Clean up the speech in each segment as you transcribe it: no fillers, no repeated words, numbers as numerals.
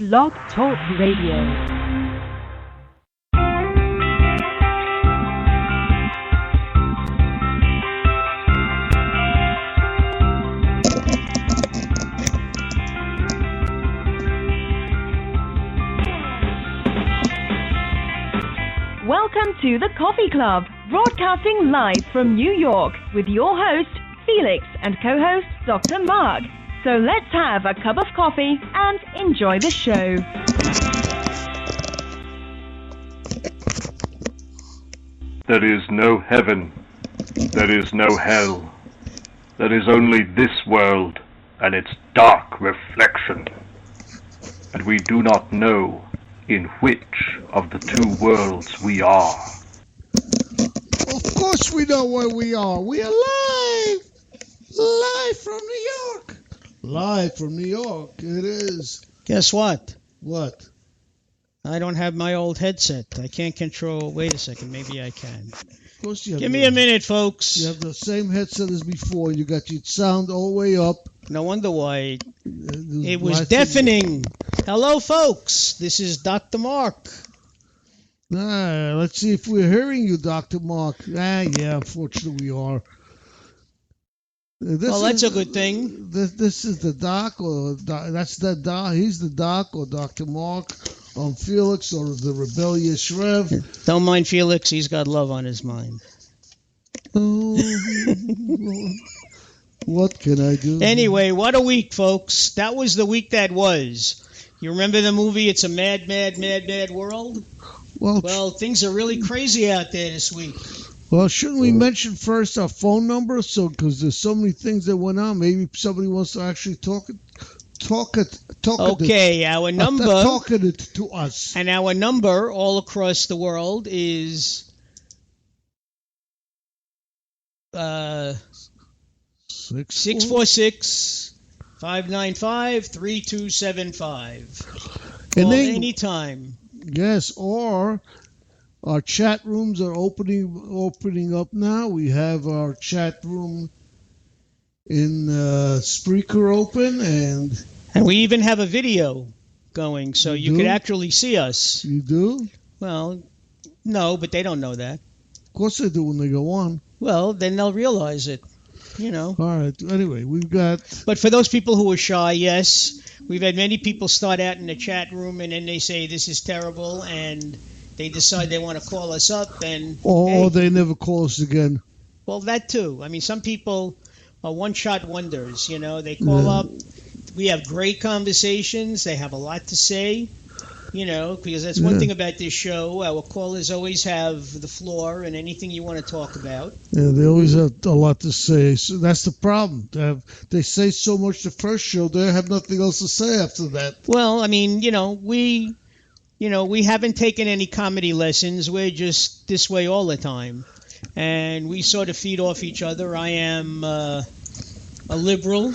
Blog Talk Radio. Welcome to the Coffee Club, broadcasting live from New York with your host, Felix, and co-host, Dr. Mark. So let's have a cup of coffee and enjoy the show. There is no heaven. There is no hell. There is only this world and its dark reflection. And we do not know in which of the two worlds we are. Of course we know where we are. We are live! Live from New York! Live from New York, it is. Guess what? What? I don't have my old headset. I can't control... Wait a second, maybe I can. Of course you have. Give me a minute, folks. You have the same headset as before. You got your sound all the way up. No wonder why. It was deafening. Hello, folks. This is Dr. Mark. Let's see if we're hearing you, Dr. Mark. Yeah, unfortunately we are. That's a good thing. This is the doc, or that's the doc. He's the doc, or Dr. Mark. I'm Felix, or the rebellious Rev. Don't mind Felix. He's got love on his mind. Oh, what can I do? Anyway, what a week, folks. That was the week that was. You remember the movie It's a Mad, Mad, Mad, Mad World? Well, things are really crazy out there this week. Well, shouldn't we mention first our phone number? Because there's so many things that went on. Maybe somebody wants to actually talk it. Okay, our number. Talking it to us. And our number all across the world is 646-595-3275. Call anytime. Yes, or our chat rooms are opening up now. We have our chat room in Spreaker open, and we even have a video going, so you could actually see us. You do? Well, no, but they don't know that. Of course they do when they go on. Well, then they'll realize it, All right. Anyway, we've got... But for those people who are shy, yes, we've had many people start out in the chat room, and then they say, this is terrible, and they decide they want to call us up, and... Or they never call us again. Well, that too. I mean, some people are one-shot wonders, They call up. We have great conversations. They have a lot to say, because that's one thing about this show. Our callers always have the floor and anything you want to talk about. Yeah, they always have a lot to say. So that's the problem. They say so much the first show, they have nothing else to say after that. Well, I mean, we haven't taken any comedy lessons. We're just this way all the time. And we sort of feed off each other. I am a liberal,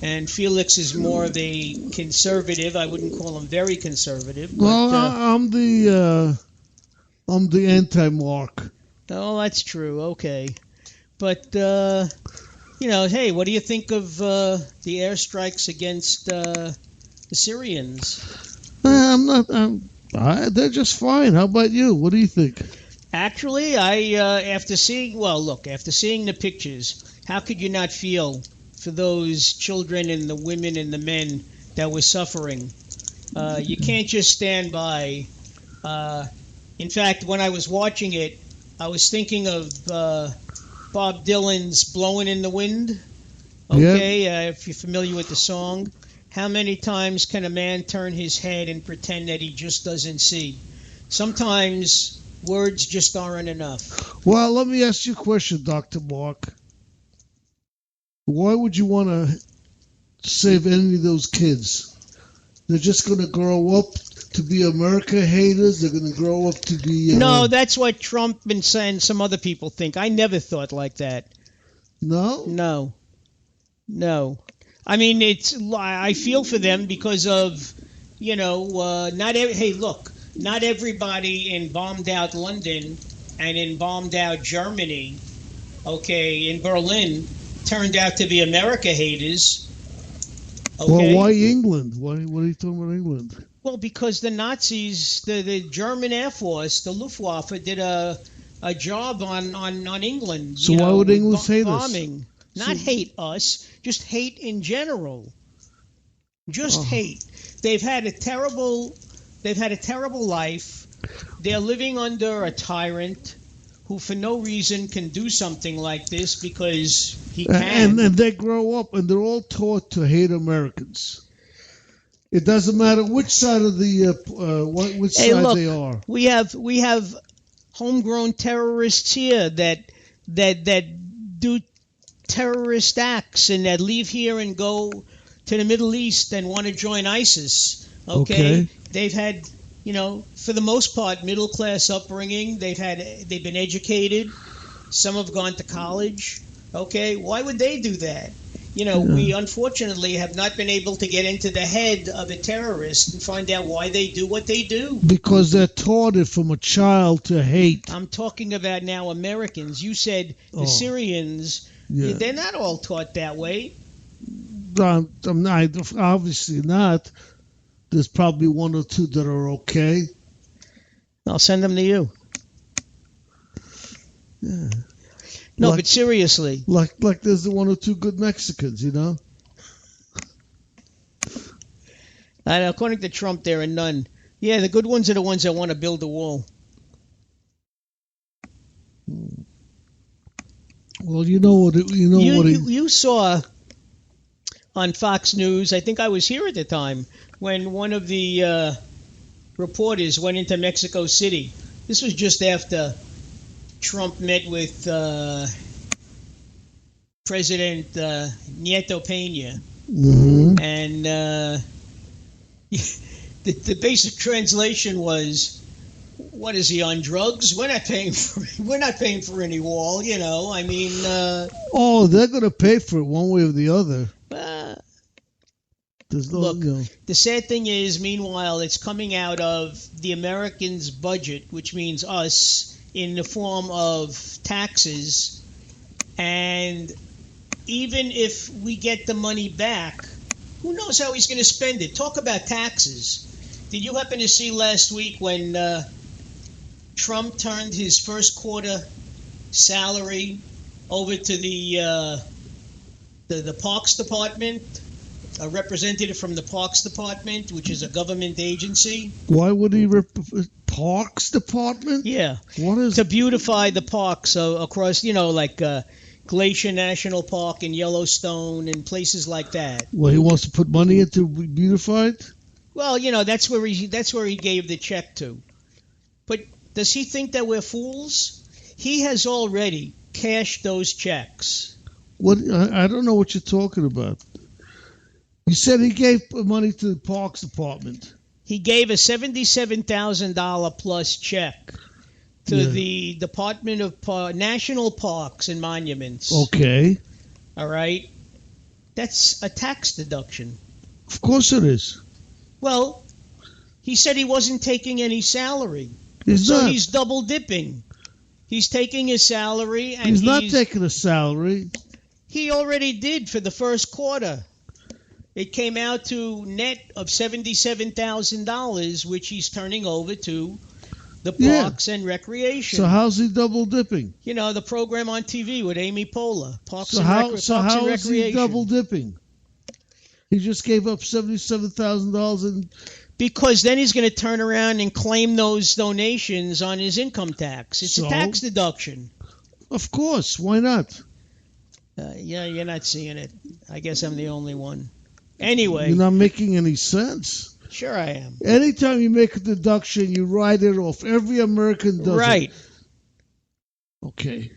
and Felix is more of a conservative. I wouldn't call him very conservative. But, well, I'm the anti-Mark. Oh, that's true. Okay, but hey, what do you think of the airstrikes against the Syrians? They're just fine. How about you? What do you think? Actually, after seeing the pictures, how could you not feel for those children and the women and the men that were suffering? You can't just stand by. In fact, when I was watching it, I was thinking of Bob Dylan's "Blowing in the Wind." Okay, if you're familiar with the song. How many times can a man turn his head and pretend that he just doesn't see? Sometimes words just aren't enough. Well, let me ask you a question, Dr. Mark. Why would you want to save any of those kids? They're just going to grow up to be America haters. They're going to grow up to be... No, that's what Trump and some other people think. I never thought like that. No? No. I mean, I feel for them because of, not everybody in bombed out London and in bombed out Germany, in Berlin, turned out to be America haters. Okay? Well, why England? What are you talking about England? Well, because the Nazis, the German Air Force, the Luftwaffe, did a job on England. So why would England hate us? Bombing. Not hate us, just hate in general. Just hate. They've had a terrible life. They're living under a tyrant who for no reason can do something like this because he can. And they grow up and they're all taught to hate Americans. It doesn't matter which side of the which side they are. We have homegrown terrorists here that do terrorist acts and that leave here and go to the Middle East and want to join ISIS. Okay. They've had, for the most part, middle class upbringing. They've been educated. Some have gone to college. Okay, why would they do that? We unfortunately have not been able to get into the head of a terrorist and find out why they do what they do. Because they're taught it from a child to hate. I'm talking about now Americans. You said the Syrians. Yeah. They're not all taught that way. I'm not, obviously not. There's probably one or two that are okay. I'll send them to you. Yeah. No, but seriously. Like there's the one or two good Mexicans, And according to Trump, there are none. Yeah, the good ones are the ones that want to build a wall. Well, you saw on Fox News, I think I was here at the time, when one of the reporters went into Mexico City. This was just after Trump met with President Nieto Peña. Mm-hmm. And the basic translation was, what is he, on drugs? We're not paying for any wall, I mean... they're going to pay for it one way or the other. The sad thing is, meanwhile, it's coming out of the Americans' budget, which means us, in the form of taxes. And even if we get the money back, who knows how he's going to spend it? Talk about taxes. Did you happen to see last week when Trump turned his first quarter salary over to the Parks Department? A representative from the Parks Department, which is a government agency. Why would he Parks Department? Yeah. What is to beautify the parks across, like Glacier National Park and Yellowstone and places like that. Well, he wants to put money into beautify it? Well, that's where he gave the check to. But does he think that we're fools? He has already cashed those checks. What? I don't know what you're talking about. You said he gave money to the Parks Department. He gave a $77,000 plus check to the Department of National Parks and Monuments. Okay. All right. That's a tax deduction. Of course it is. Well, he said he wasn't taking any salary. He's not. He's double dipping. He's taking his salary and he's not taking a salary. He already did for the first quarter. It came out to net of $77,000, which he's turning over to the Parks and Recreation. So how's he double dipping? The program on TV with Amy Poehler, Parks and Recreation. Recreation. So how is he double dipping? He just gave up $77,000 because then he's going to turn around and claim those donations on his income tax. It's a tax deduction. Of course, why not? You're not seeing it. I guess I'm the only one. Anyway. You're not making any sense. Sure I am. Anytime you make a deduction, you write it off. Every American does it. Right. Okay.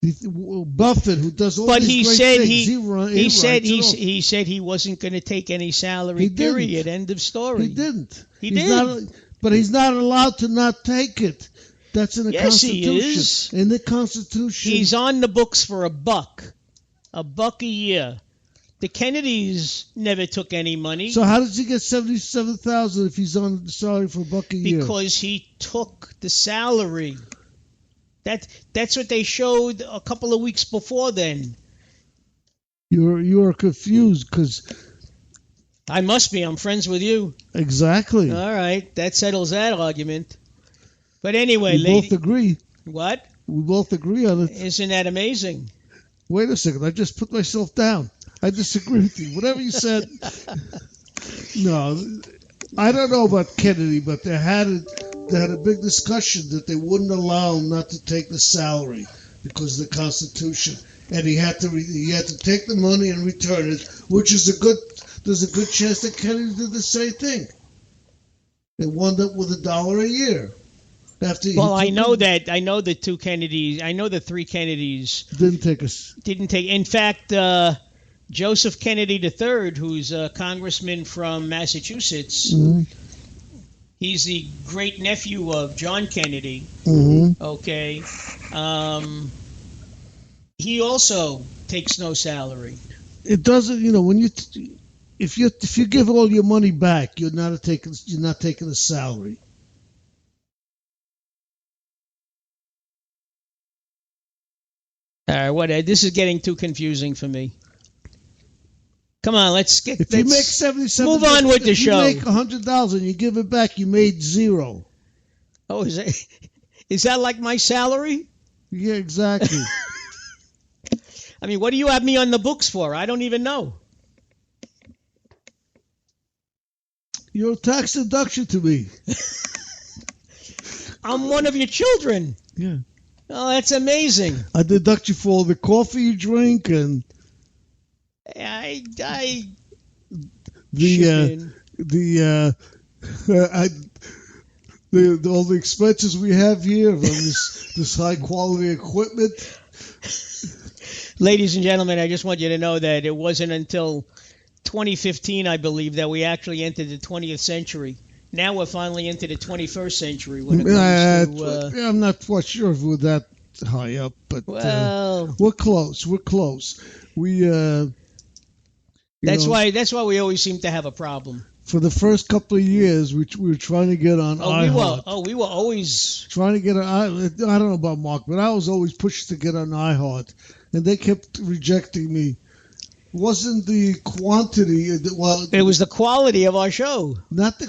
Buffett, who does all but these great things, he said he wasn't going to take any salary. Period. End of story. He didn't. He did. But he's not allowed to not take it. That's in the Constitution. He is. In the Constitution. He's on the books for $1 a year. The Kennedys never took any money. So how does he get $77,000 if he's on the salary for $1 a year? Because he took the salary. That's what they showed a couple of weeks before then. You're confused because I must be. I'm friends with you. exactly. All right, that settles that argument. But anyway, We both agree. What? We both agree on it. Isn't that amazing? Wait a second. I just put myself down. I disagree with you. Whatever you said. No, I don't know about Kennedy, but they had a big discussion that they wouldn't allow him not to take the salary because of the Constitution, and he had to take the money and return it, which is there's a good chance that Kennedy did the same thing. They wound up with $1 a year. I know the two Kennedys. I know the three Kennedys didn't take us. Didn't take. In fact, Joseph Kennedy III, who's a congressman from Massachusetts, he's the great nephew of John Kennedy. Mm-hmm. Okay, he also takes no salary. It doesn't. When if you give all your money back, you're not taking a salary. All right, this is getting too confusing for me. Come on, let's get. If you make 77, move on with the show. If you make $100 and you give it back, you made $0. Oh, is that like my salary? Yeah, exactly. I mean, what do you have me on the books for? I don't even know. You're a tax deduction to me. I'm one of your children. Yeah. Oh, that's amazing. I deduct you for all the coffee you drink and all the expenses we have here from this high quality equipment. Ladies and gentlemen, I just want you to know that it wasn't until 2015, I believe, that we actually entered the 20th century. Now we're finally into the 21st century when it comes to... I'm not quite sure if we're that high up, but we're close. We're close. That's why we always seem to have a problem. For the first couple of years, we were trying to get on iHeart. We were always... Trying to get on... I don't know about Mark, but I was always pushed to get on iHeart, and they kept rejecting me. Wasn't the quantity? It was the quality of our show. Not the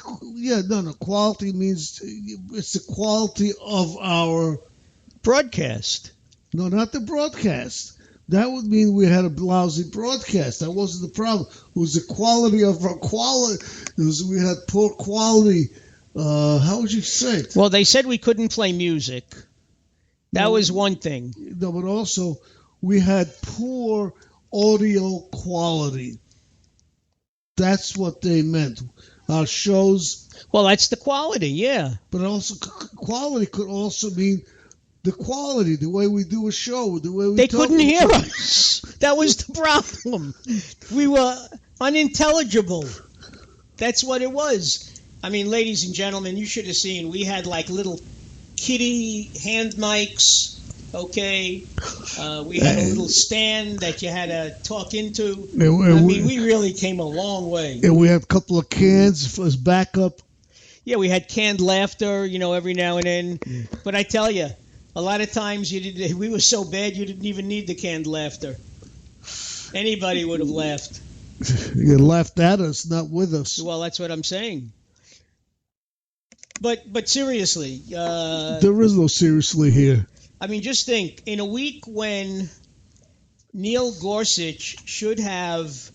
quality means it's the quality of our broadcast. No, not the broadcast. That would mean we had a lousy broadcast. That wasn't the problem. It was the quality of our quality. We had poor quality. How would you say it? Well, they said we couldn't play music. That was one thing. No, but also we had poor audio quality. That's what they meant. Our shows... Well, that's the quality, yeah. But also, quality could also mean the quality, the way we do a show, the way we They couldn't hear us. That was the problem. We were unintelligible. That's what it was. I mean, ladies and gentlemen, you should have seen. We had like little kitty hand mics. Okay, we had a little stand that you had to talk into. We really came a long way. And we had a couple of cans as backup. Yeah, we had canned laughter, every now and then. Yeah. But I tell you, a lot of times we were so bad you didn't even need the canned laughter. Anybody would have laughed. You laughed at us, not with us. Well, that's what I'm saying. But seriously, there is no seriously here. I mean, just think, in a week when Neil Gorsuch should have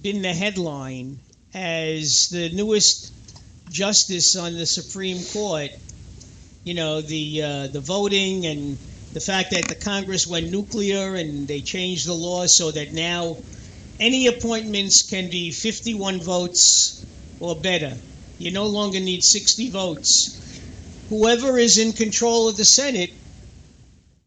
been the headline as the newest justice on the Supreme Court, the voting and the fact that the Congress went nuclear and they changed the law so that now any appointments can be 51 votes or better. You no longer need 60 votes. Whoever is in control of the Senate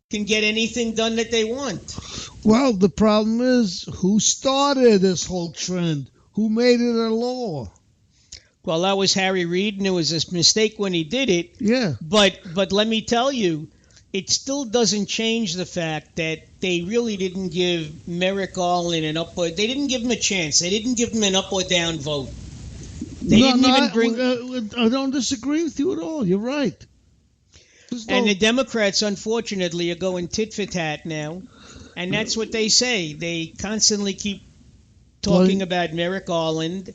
can get anything done that they want. Well, the problem is, who started this whole trend? Who made it a law? Well, that was Harry Reid, and it was a mistake when he did it. Yeah. But let me tell you, it still doesn't change the fact that they really didn't give Merrick Garland an up or... They didn't give him a chance. They didn't give him an up or down vote. I don't disagree with you at all. You're right. And the Democrats, unfortunately, are going tit for tat now. And that's what they say. They constantly keep talking about Merrick Garland.